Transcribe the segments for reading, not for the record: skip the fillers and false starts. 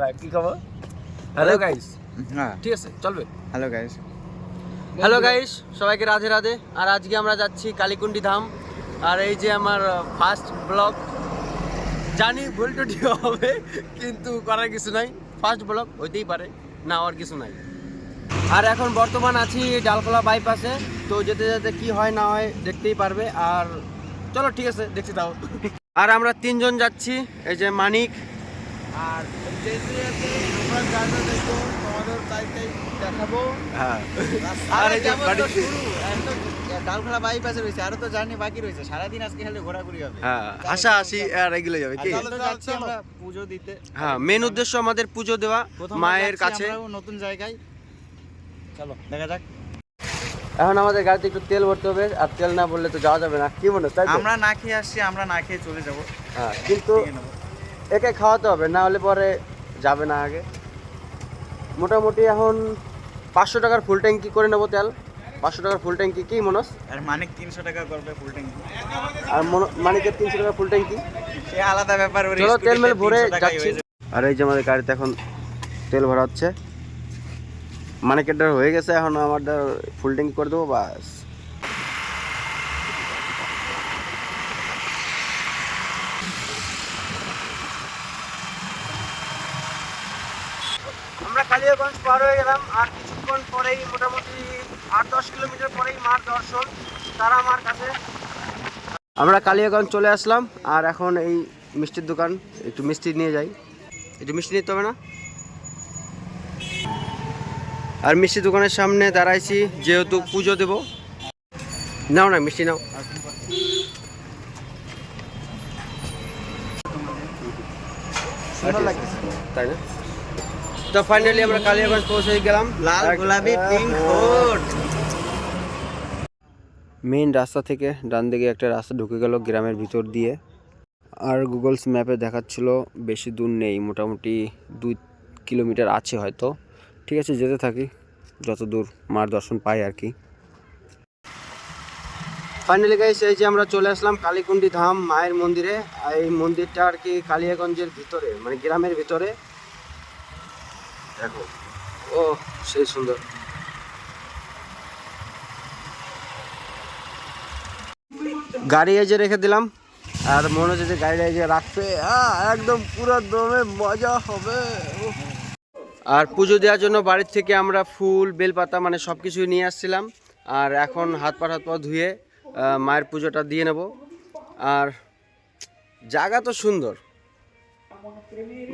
দাঁড়া কি খবর? Hello guys. হ্যাঁ ঠিক আছে চলবে। হ্যালো গাইস, সবাইকে রাধে রাধে। আর আজকে আমরা যাচ্ছি কালীকুন্ডি ধাম। আর এই যে আমার ফার্স্ট ব্লগ, জানি ভুল টুটি হবে কিন্তু করার কিছু নাই, ফার্স্ট ব্লগ হইতেই পারে, না আর কিছু নাই। আর এখন বর্তমান আছি ডালখোলা বাইপাসে, তো যেতে যেতে কি হয় না হয় দেখতেই পারবে। আর চলো ঠিক আছে দেখতে দাও। আর আমরা তিনজন যাচ্ছি, এই যে মানিক আর আমরা জায়গা দেখবো, তোমাদের তাই দেখাবো। হ্যাঁ আর এই যে ডালখোলা বাইপাসে রয়েছে, আরো তো জার্নি বাকি রয়েছে। সারাদিন আজকে খালি ঘোরাঘুরি হবে। হ্যাঁ হাসা হাসি আর এগুলো যাবে কি। যাচ্ছি আমরা পুজো দিতে। হ্যাঁ মেন উদ্দেশ্য আমাদের পুজো দেওয়া মায়ের কাছে নতুন জায়গায়। চলো দেখা যাক। এখন আমাদের গাড়িতে একটু তেল ভরতে হবে, আর তেল না বললে তো যাওয়া যাবে না, কি মনে হয়? আমরা না খেয়ে আসছি, আমরা না খেয়ে চলে যাবো। হ্যাঁ কিন্তু একে খাওয়াতে হবে, না হলে পরে যাবে না আগে। মোটামুটি এখন 500 টাকার ফুল ট্যাঙ্কি করে নেবো তেল। 500 টাকার ফুল ট্যাঙ্কি কি মনোজ? আর মানিক 300 টাকা করবে ফুল ট্যাঙ্কি। আর মানিকের 300 টাকা ফুল ট্যাঙ্কি, সে আলাদা ব্যাপার। চলো তেল মেল ভরে যাচ্ছি। আর এই যে আমাদের গাড়িতে এখন তেল ভরা হচ্ছে, মানিকেরটা হয়ে গেছে, এখন আমারটা ফুল ট্যাঙ্কি করে দেবো বাস। আমরা কালিয়াগঞ্জ পার হয়ে গেলাম, আর কিছুক্ষণ পরেই মোটামুটি 8-10 কিলোমিটার পরেই মার দর্শন, তারা মার কাছে। আমরা কালিয়াগঞ্জ চলে আসলাম, আর এখন এই মিষ্টির দোকান, একটু মিষ্টি নিয়ে যাই। একটু মিষ্টি নিতে হবে না? আর মিষ্টি দোকানের সামনে দাঁড়াইছি, যেহেতু পুজো দেব। নাও না মিষ্টি নাও। তাই না? তো ফাইনালি আমরা কালিয়াগঞ্জ পৌঁছে গেলাম। লাল গোলাপি পিঙ্ক ফোর্ট। মেইন রাস্তা থেকে ডান দিকে একটা রাস্তা ঢুকে গেল গ্রামের ভিতর দিয়ে। আর গুগলস ম্যাপে দেখাচ্ছিল বেশি দূর নেই, মোটামুটি 2 কিলোমিটার আছে হয়তো। ঠিক আছে যেতে থাকি, যত দূর মার দর্শন পাই আর কি। ফাইনালি গাইস, এই যে আমরা চলে আসলাম কালীকুন্ডি ধাম মায়ের মন্দিরে। এই মন্দিরটা আর কি কালিয়াগঞ্জের ভিতরে, মানে গ্রামের ভিতরে। দেখো, ও সেই সুন্দর। গাড়ি এই যে রেখে দিলাম, আর মনে হচ্ছে যে গাড়িটা এই যে রাখবে, একদম পুরো দমে মজা হবে। আর পুজো দেওয়ার জন্য বাড়ির থেকে আমরা ফুল বেলপাতা মানে সব কিছুই নিয়ে আসছিলাম। আর এখন হাত পা ধুয়ে মায়ের পুজোটা দিয়ে নেব। আর জায়গা তো সুন্দর,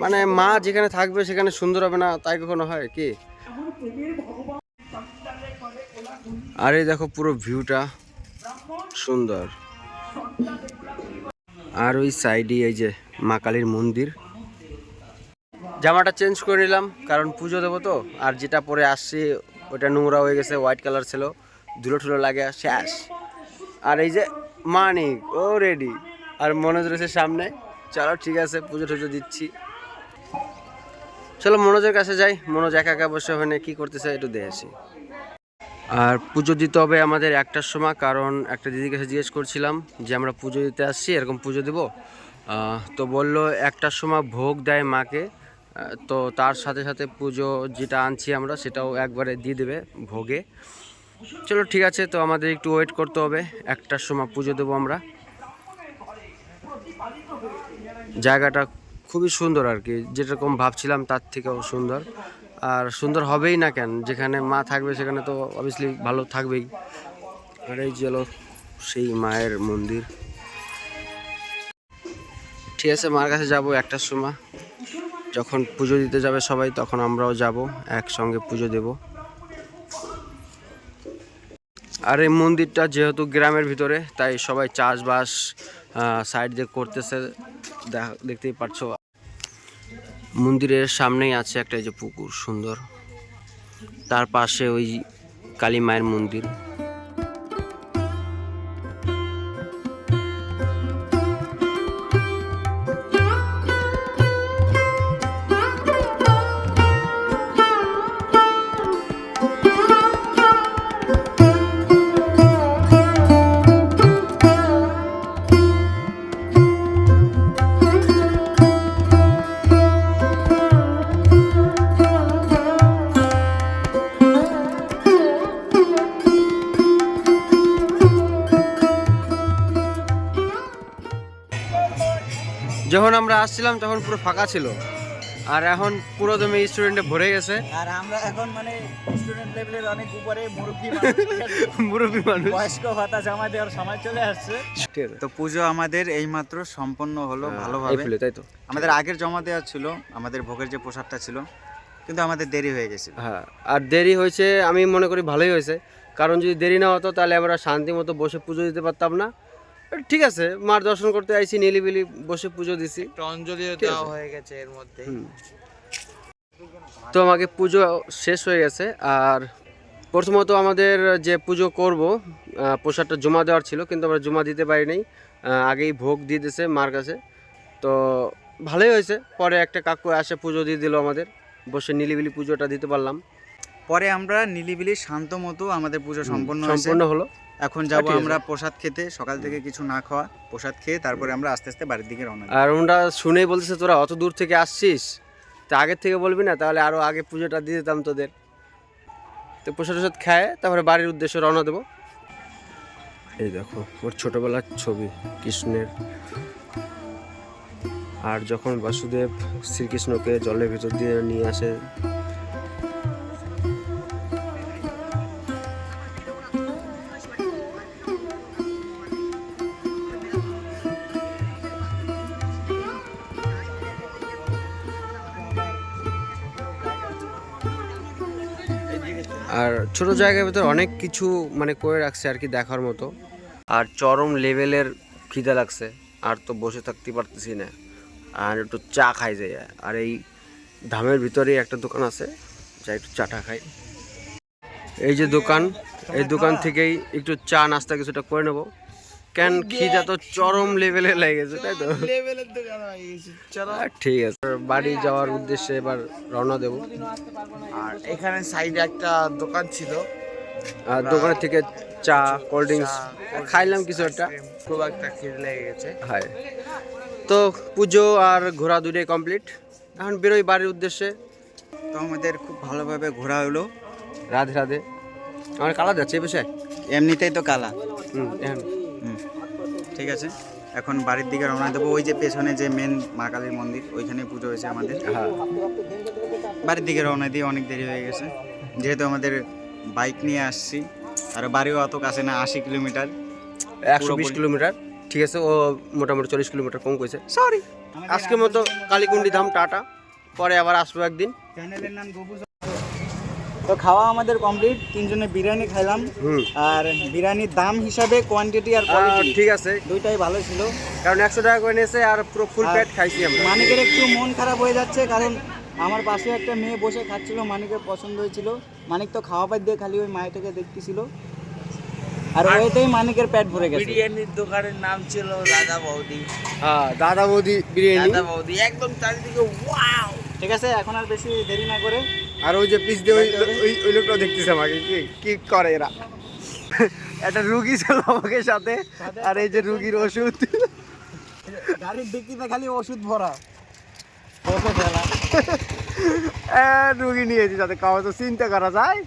মানে মা যেখানে থাকবে সেখানে সুন্দর হবে না, তাই কখনো হয় কি? আর এই দেখো পুরো ভিউটা সুন্দর। আর ওই সাইডে এই যে মা কালীর মন্দির। জামাটা চেঞ্জ করে নিলাম, কারণ পুজো দেবো তো। আর যেটা পরে আসছি ওটা নোংরা হয়ে গেছে, হোয়াইট কালার ছিল, ধুলো ঠুলো লাগে শেষ। আর এই যে মানিক ও রেডি, আর মনোজ রয়েছে সামনে। চলো ঠিক আছে, পুজো টুজো দিচ্ছি। চলো মনোজের কাছে যাই, মনোজ একা একা বসে ওখানে কী করতেছে একটু দেখে আসি। আর পুজো দিতে হবে আমাদের 1টার সময়, কারণ একটা দিদির কাছে জিজ্ঞেস করছিলাম যে আমরা পুজো দিতে আসছি, এরকম পুজো দেবো। তো বললো 1টার সময় ভোগ দেয় মাকে, তো তার সাথে সাথে পুজো যেটা আনছি আমরা সেটাও একবারে দিয়ে দেবে ভোগে। চলো ঠিক আছে, তো আমাদের একটু ওয়েট করতে হবে, 1টার সময় পুজো দেবো আমরা। জায়গাটা খুবই সুন্দর আর কি, যেরকম ভাবছিলাম তার থেকেও সুন্দর। আর সুন্দর হবেই না কেন, যেখানে মা থাকবে সেখানে তো অবভিয়াসলি ভালো থাকবেই। আর এই চলো সেই মায়ের মন্দির। ঠিক আছে, মার কাছে যাবো 1টার সময়, যখন পুজো দিতে যাবে সবাই তখন আমরাও যাব, একসঙ্গে পুজো দেব। আর এই মন্দিরটা যেহেতু গ্রামের ভিতরে, তাই সবাই চাষবাস সাইড দিয়ে করতেছে, দেখতেই পারছো। মন্দিরের সামনেই আছে একটা এই যে পুকুর সুন্দর, তার পাশে ওই কালী মায়ের মন্দির। যখন আমরা আসছিলাম তখন পুরো ফাঁকা ছিল, আর এখন পুরো দমে স্টুডেন্টে ভরে গেছে। আর আমরা এখন মানে স্টুডেন্ট লেভেলের অনেক উপরে মুরব্বী মানুষ, বয়স্ক ভাতা জমা দেওয়ার সময় চলে আসছে। তো পুজো আমাদের এইমাত্র সম্পন্ন হলো ভালোভাবে, তাই তো। আমাদের আগের জমা দেওয়া ছিল আমাদের ভোগের যে প্রসাদটা ছিল, কিন্তু আমাদের দেরি হয়ে গেছিল। হ্যাঁ, আর দেরি হয়েছে আমি মনে করি ভালোই হয়েছে, কারণ যদি দেরি না হতো তাহলে আমরা শান্তি মতো বসে পুজো দিতে পারতাম না। ঠিক আছে, মার দর্শন করতে আইছি, নিলিবিলি বসে পুজো দিছি, অঞ্জলিও দেওয়া হয়ে গেছে এর মধ্যে। তো আমাকে পুজো শেষ হয়ে গেছে। আর প্রথমত আমাদের যে পুজো করব প্রসাদটা জমা দেওয়ার ছিল, কিন্তু আমরা জমা দিতে পারি নাই, আগেই ভোগ দিয়ে দিয়েছে মার কাছে। তো ভালোই হয়েছে, পরে একটা কাকু আসে পুজো দিয়ে দিল, আমাদের বসে নিলিবিলি পুজোটা দিতে পারলাম। পরে আমরা নিলিবিলি শান্ত মতো আমাদের পুজো সম্পন্ন হলো। এখন যাব আমরা প্রসাদ খেতে, সকাল থেকে কিছু না খাওয়া, প্রসাদ খেয়ে তারপরে আমরা আস্তে আস্তে বাড়ির দিকে রওনা দেব। আর ওরা শুনেই বলতেছে তোরা অত দূর থেকে আসছিস, তা আগের থেকে বলবি না, তাহলে আরও আগে পুজোটা দিয়ে দিতাম তোদের। তো প্রসাদ টসাদ খায় তারপরে বাড়ির উদ্দেশ্যে রওনা দেবো। এই দেখো ওর ছোটবেলার ছবি কৃষ্ণের, আর যখন বাসুদেব শ্রীকৃষ্ণকে জলের ভিতর দিয়ে নিয়ে আসে। আর ছোট জায়গার ভিতরে অনেক কিছু মানে করে রাখছে আর কি দেখার মতো। আর চরম লেভেলের খিদে লাগছে, আর তো বসে থাকতে পারতেছি না, আর একটু চা খাই যাই। আর এই ধামের ভিতরেই একটা দোকান আছে, যা একটু চাটা খাই। এই যে দোকান, এই দোকান থেকেই একটু চা নাস্তা কিছুটা করে নেবো, কেন খিদা তো চরম লেভেলে লেগেছে, তাই তো। ঠিক আছে, বাড়ি যাওয়ার উদ্দেশ্যে এবার রওনা দেবো। আর এখানে সাইডে একটা দোকান ছিল, আর দোকানের থেকে চা কোল্ড ড্রিঙ্কস খাইলাম কিছু একটা, খুব একটা খিদে লেগে গেছে। হ্যাঁ, তো পুজো আর ঘোরা দুটোই কমপ্লিট, এখন বেরোই বাড়ির উদ্দেশ্যে। তো আমাদের খুব ভালোভাবে ঘোরা হলো। রাধে রাধে। আমার কালা যাচ্ছে বেশি, এমনিতেই তো কালা। এখন ঠিক আছে, এখন বাড়ির দিকে রওনা দেবো। ওই যে পেছনে যে মেন মা কালীর মন্দির, ওইখানে পুজো হয়েছে আমাদের। হ্যাঁ, বাড়ির দিকে রওনা দিয়ে অনেক দেরি হয়ে গেছে, যেহেতু আমাদের বাইক নিয়ে আসছি, আর বাড়িও অত কাছে না, 80 কিলোমিটার, 120 কিলোমিটার। ঠিক আছে, ও মোটামুটি 40 কিলোমিটার কম করেছে, সরি। আজকের মতো কালীকুন্ডি ধাম টাটা, পরে আবার আসবো একদিন। চ্যানেলের নাম গবু। তো খাওয়া আমাদের কমপ্লিট, তিনজনে বিরিয়ানি খাইলাম। আর বিরিয়ানির দাম হিসাবে কোয়ান্টিটি আর কোয়ালিটি ঠিক আছে, দুইটাই ভালো ছিল, কারণ 100 টাকা করে নিয়েছে আর পুরো ফুল প্লেট খাইছি আমরা। মানিকের একটু মন খারাপ হয়ে যাচ্ছে, কারণ আমার পাশে একটা মেয়ে বসে খাচ্ছিল, মানিকের পছন্দ হয়েছিল। মানিক তো খাওয়া বাদ দিয়ে খালি ওই মায়েটাকে দেখতেছিল, আর ওইটাই মানিকের পেট ভরে গেছে। বিরিয়ানির দোকানের নাম ছিল দাদা বৌদি। হ্যাঁ, দাদা বৌদি বিরিয়ানি। দাদা বৌদি একদম চারিদিকে ওয়াও। ঠিক আছে, এখন আর বেশি দেরি না করে, আর ওই যে পিস দিয়ে ওই লোকটা দেখতেছে আমাকে, কি করে এরা। একটা রুগী ছিল আমাকে সাথে, আর এই যে রুগীর ওষুধ, গাড়ির ডিক্কিতে খালি ওষুধ ভরা। রুগী নিয়েছি সাথে, খাওয়া তো চিন্তা করা যায়।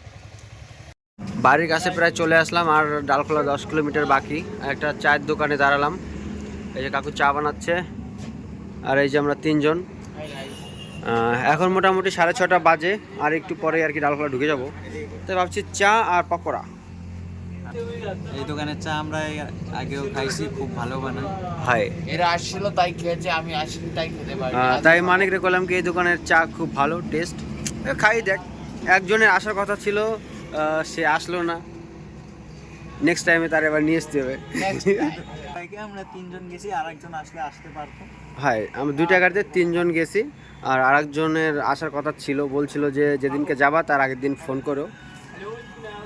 বাড়ির কাছে প্রায় চলে আসলাম, আর ডালখোলা 10 কিলোমিটার বাকি। একটা চায়ের দোকানে দাঁড়ালাম, এই যে কাকু চা বানাচ্ছে, আর এই যে আমরা তিনজন। এখন মোটামুটি 6:30 বাজে, আর একটু পরে আর কি ডালখোলা ঢুকে যাবো। তাই ভাবছি চা আর পকোড়া। এই দোকানের চা আমরা আগেও খাইছি, খুব ভালো বানায়। হয়, এরা আসছিল তাই খেয়েছে, আমি আসিনি তাই খেতে পারি। তাই মানিক রে বললাম কি এই দোকানের চা খুব ভালো টেস্ট, খাই দেখ। একজনের আসার কথা ছিল, সে আসলো না, নেক্সট টাইমে তার এবার নিয়ে আসতে হবে। আমরা তিনজন গেছি, আর একজন আসলে আসতে পারতো। হ্যাঁ, আমি 2টা গাড়িতে 3 জন গেছি, আর আরেকজনের আসার কথা ছিল, বলছিল যে যেদিনকে যাবা তার আগের দিন ফোন করো,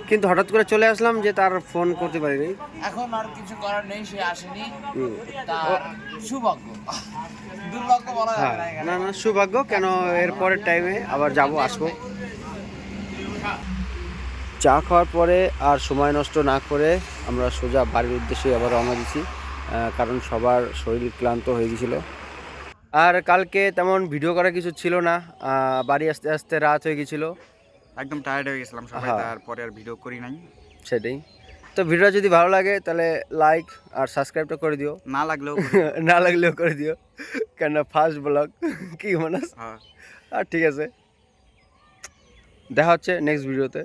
কিন্তু হঠাৎ করে চলে আসলাম যে তার ফোন করতে পারিনি। এখন আর কিছু করার নেই, সে আসেনি, তার সৌভাগ্য, দুর্ভাগ্য বলা যাবে না এখানে। না, সৌভাগ্য কেন, এর পরের টাইমে আবার আসবো। চা খাওয়ার পরে আর সময় নষ্ট না করে আমরা সোজা বাড়ির উদ্দেশ্যে আবার রওনা দিচ্ছি, কারণ সবার শরীর ক্লান্ত হয়ে গেছিলো। আর কালকে তেমন ভিডিও করা কিছু ছিল না, বাড়ি আসতে আসতে রাত হয়ে গেছিলো, একদম টায়ার্ড হয়ে গেছিলাম সবাই, তারপরে আর ভিডিও করি নাই। সেটাই। তো ভিডিওটা যদি ভালো লাগে তাহলে লাইক আর সাবস্ক্রাইবটা করে দিও, না লাগলেও না লাগলেও করে দিও। কেন ফার্স্ট ব্লগ কি মানাস হ্যাঁ আর ঠিক আছে দেখা হচ্ছে নেক্সট ভিডিওতে